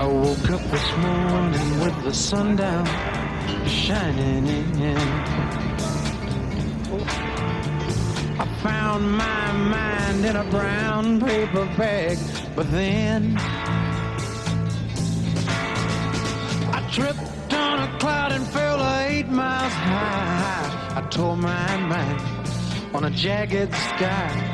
I woke up this morning with the sun down, shining in. I found my mind in a brown paper bag, but then I tripped on a cloud and fell 8 miles high. I tore my mind on a jagged sky.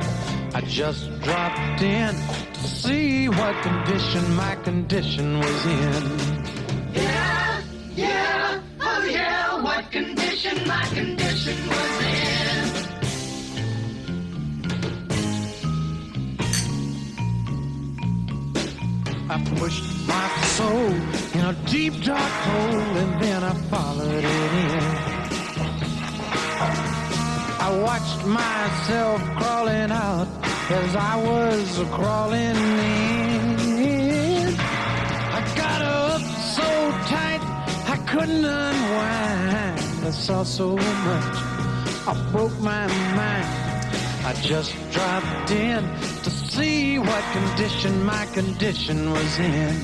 I just dropped in to see what condition my condition was in. Yeah, yeah, oh yeah, what condition my condition was in. I pushed my soul in a deep dark hole and then I followed it in. I watched myself crawling out as I was crawling in. I got up so tight I couldn't unwind. I saw so much, I broke my mind. I just dropped in to see what condition my condition was in.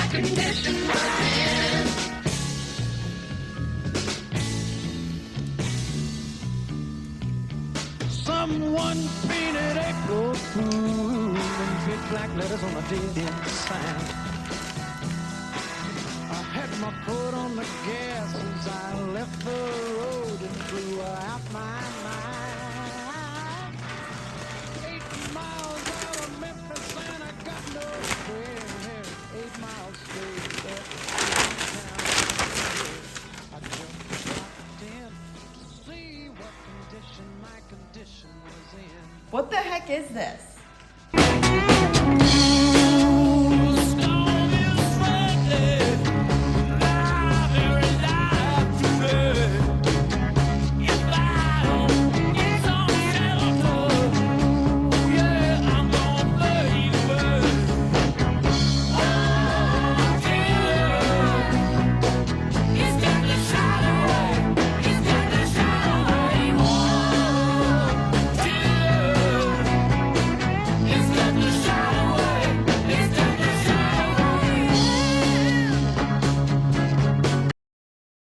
Condition was in. Someone painted April Fool in big black letters on a dead end sign. I had my foot on the gas as I left the road and flew out my mind. 8 miles out of Memphis and I got no fare. 8 miles straight up downtown. I just dropped in to see what condition my condition was in. What the heck is this?